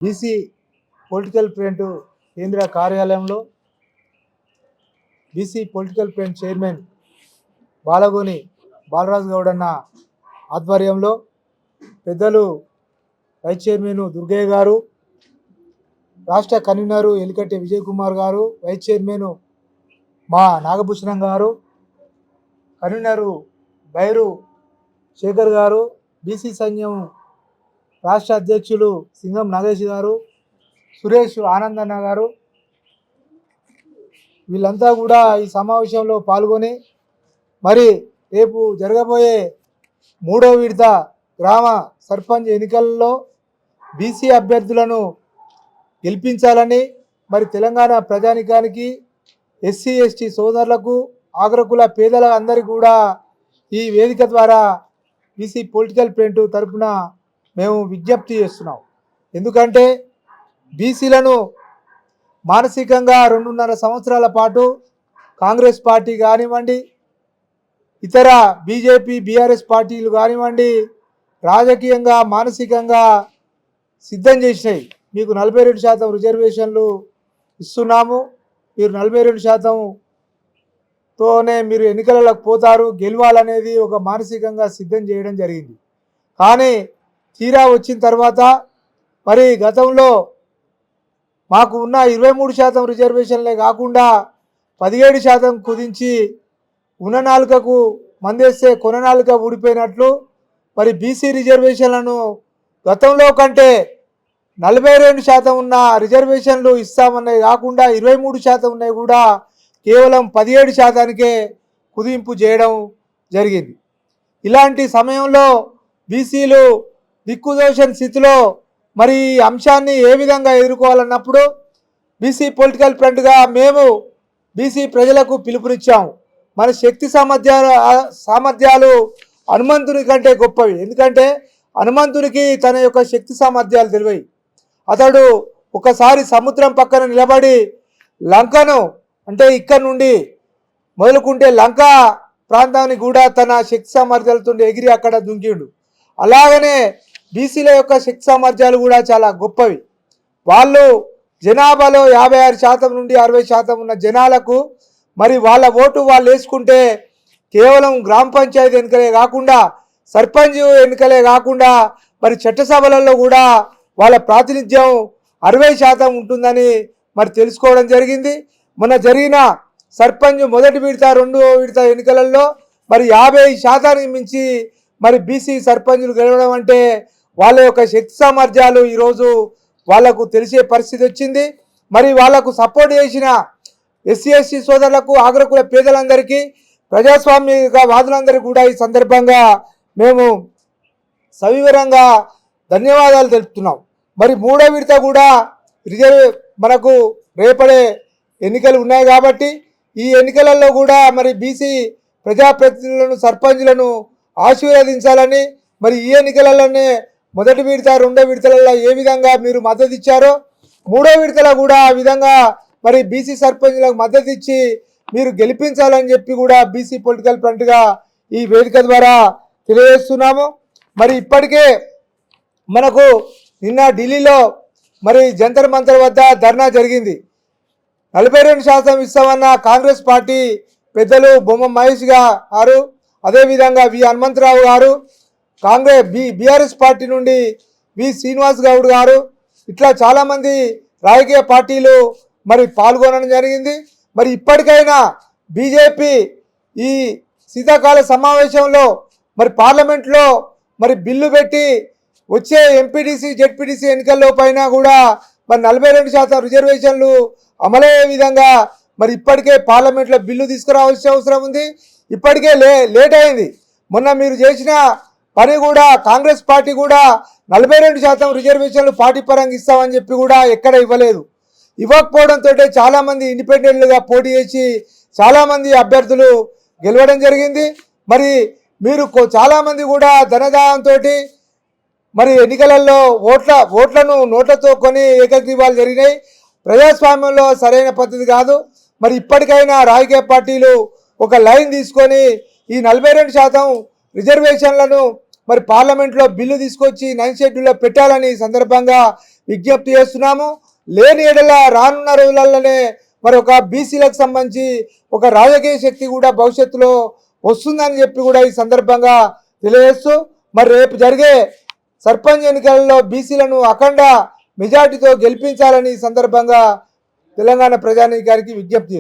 BC political front కేంద్ర కార్యాలయంలో BC political front chairman Balagoni Balaraju Goud అన్న ఆధ్వర్యంలో పెద్దలు వైస్ చైర్మన్ దుర్గయ్య గారు, రాష్ట్ర కన్వీనరు ఎలికట్టి విజయ్ కుమార్ గారు, వైస్ చైర్మన్ మా నాగభూషణం గారు, కన్వీనరు బైరు శేఖర్ గారు, బీసీ సైన్యం రాష్ట్ర అధ్యక్షులు సింగం నాగేష్ గారు, సురేష్ ఆనందన్న గారు, వీళ్ళంతా కూడా ఈ సమావేశంలో పాల్గొని మరి రేపు జరగబోయే 3వ విడత గ్రామ సర్పంచ్ ఎన్నికల్లో బీసీ అభ్యర్థులను గెలిపించాలని, మరి తెలంగాణ ప్రజానికానికి, ఎస్సీ ఎస్టీ సోదరులకు, ఆగ్రకుల పేదల అందరికీ కూడా ఈ వేదిక ద్వారా బీసీ పొలిటికల్ ఫ్రంట్ తరఫున మేము విజ్ఞప్తి చేస్తున్నాం. ఎందుకంటే బీసీలను మానసికంగా 2.5 సంవత్సరాల పాటు కాంగ్రెస్ పార్టీ కానివ్వండి, ఇతర బీజేపీ బీఆర్ఎస్ పార్టీలు కానివ్వండి, రాజకీయంగా మానసికంగా సిద్ధం చేసినాయి. మీకు 42% రిజర్వేషన్లు ఇస్తున్నాము, మీరు 42%తోనే మీరు ఎన్నికలకు పోతారు, గెలవాలనేది ఒక మానసికంగా సిద్ధం చేయడం జరిగింది. కానీ తీరా వచ్చిన తర్వాత మరి గతంలో మాకు ఉన్న 23% రిజర్వేషన్లే కాకుండా 17% కుదించి ఉన్న నాలుకకు మందేస్తే కొన నాలుక ఊడిపోయినట్లు మరి బీసీ రిజర్వేషన్లను గతంలో కంటే 42% ఉన్న రిజర్వేషన్లు ఇస్తామన్నవి కాకుండా 23% ఉన్నాయి కూడా కేవలం 17%కే కుదింపు చేయడం జరిగింది. ఇలాంటి సమయంలో బీసీలు దిక్కుదోషణ స్థితిలో మరి ఈ అంశాన్ని ఏ విధంగా ఎదుర్కోవాలన్నప్పుడు బీసీ పొలిటికల్ ఫ్రంట్గా మేము బీసీ ప్రజలకు పిలుపునిచ్చాము. మన శక్తి సామర్థ్యాలు హనుమంతుని కంటే గొప్పవి. ఎందుకంటే హనుమంతునికి తన యొక్క శక్తి సామర్థ్యాలు తెలివై. అతడు ఒకసారి సముద్రం పక్కన నిలబడి లంకను, అంటే ఇక్కడ నుండి మొదలుకుంటే లంక ప్రాంతాన్ని కూడా తన శక్తి సామర్థ్యాలతో ఎగిరి అక్కడ దుంకిండు. అలాగనే బీసీల యొక్క శక్తి సామర్థ్యాలు కూడా చాలా గొప్పవి. వాళ్ళు జనాభాలో 56% నుండి 60% ఉన్న జనాలకు మరి వాళ్ళ ఓటు వాళ్ళు వేసుకుంటే కేవలం గ్రామ పంచాయతీ ఎన్నికలే కాకుండా, సర్పంచ్ ఎన్నికలే కాకుండా మరి చట్టసభలలో కూడా వాళ్ళ ప్రాతినిధ్యం 60% ఉంటుందని మరి తెలుసుకోవడం జరిగింది. మొన్న జరిగిన సర్పంచ్ మొదటి విడత 2వ విడత ఎన్నికలలో మరి 50% మించి మరి బీసీ సర్పంచులు గెలవడం అంటే వాళ్ళ యొక్క శక్తి సామర్థ్యాలు ఈరోజు వాళ్లకు తెలిసే పరిస్థితి వచ్చింది. మరి వాళ్లకు సపోర్ట్ చేసిన ఎస్సీ ఎస్టీ సోదరులకు, ఆగ్రకుల పేదలందరికీ, ప్రజాస్వామిక వాదులందరికీ కూడా ఈ సందర్భంగా మేము సవివరంగా ధన్యవాదాలు తెలుపుతున్నాం. మరి 3వ విడత కూడా మనకు రేపడే ఎన్నికలు ఉన్నాయి కాబట్టి ఈ ఎన్నికలలో కూడా మరి బీసీ ప్రజాప్రతినిధులను, సర్పంచులను ఆశీర్వదించాలని, మరి ఈ ఎన్నికలలోనే మొదటి విడత 2వ విడతలలో ఏ విధంగా మీరు మద్దతు ఇచ్చారో 3వ విడతలో కూడా ఆ విధంగా మరి బీసీ సర్పంచులకు మద్దతు ఇచ్చి మీరు గెలిపించాలని చెప్పి కూడా బీసీ పొలిటికల్ ఫ్రంట్గా ఈ వేదిక ద్వారా తెలియజేస్తున్నాము. మరి ఇప్పటికే మనకు నిన్న ఢిల్లీలో మరి జంతర్ మంతర్ వద్ద ధర్నా జరిగింది. 42% ఇస్తామన్న కాంగ్రెస్ పార్టీ పెద్దలు బొమ్మ మహేష్ గారు, అదేవిధంగా వి హనుమంతరావు గారు, బీఆర్ఎస్ పార్టీ నుండి వి శ్రీనివాస్ గౌడ్ గారు, ఇట్లా చాలామంది రాజకీయ పార్టీలు మరి పాల్గొనడం జరిగింది. మరి ఇప్పటికైనా బీజేపీ ఈ శీతాకాల సమావేశంలో మరి పార్లమెంట్లో మరి బిల్లు పెట్టి వచ్చే ఎంపీటీసీ జెడ్పీటీసీ ఎన్నికల్లో పైన కూడా మరి 42% రిజర్వేషన్లు అమలయ్యే విధంగా మరి ఇప్పటికే పార్లమెంట్లో బిల్లు తీసుకురావాల్సిన అవసరం ఉంది. ఇప్పటికే లేట్ అయింది. మొన్న మీరు చేసిన పని కూడా కాంగ్రెస్ పార్టీ కూడా 42% రిజర్వేషన్లు పార్టీ పరంగా ఇస్తామని చెప్పి కూడా ఎక్కడ ఇవ్వలేదు. ఇవ్వకపోవడంతో చాలామంది ఇండిపెండెంట్లుగా పోటీ చేసి చాలామంది అభ్యర్థులు గెలవడం జరిగింది. మరి మీరు చాలామంది కూడా ధనదాహంతో మరి ఎన్నికలలో ఓట్లను నోట్లతో కొని ఏకగ్రీవాలు జరిగినాయి. ప్రజాస్వామ్యంలో సరైన పద్ధతి కాదు. మరి ఇప్పటికైనా రాజకీయ పార్టీలు ఒక లైన్ తీసుకొని ఈ 42% రిజర్వేషన్లను మరి పార్లమెంట్లో బిల్లు తీసుకొచ్చి 9th షెడ్యూల్లో పెట్టాలని సందర్భంగా విజ్ఞప్తి చేస్తున్నాము. లేని ఎడల రానున్న రోజులలోనే మరి ఒక బీసీలకు సంబంధించి ఒక రాజకీయ శక్తి కూడా భవిష్యత్తులో వస్తుందని చెప్పి కూడా ఈ సందర్భంగా తెలియజేస్తూ మరి రేపు జరిగే సర్పంచ్ ఎన్నికలలో బీసీలను అఖండ మెజార్టీతో గెలిపించాలని ఈ సందర్భంగా తెలంగాణ ప్రజానీకానికి విజ్ఞప్తి.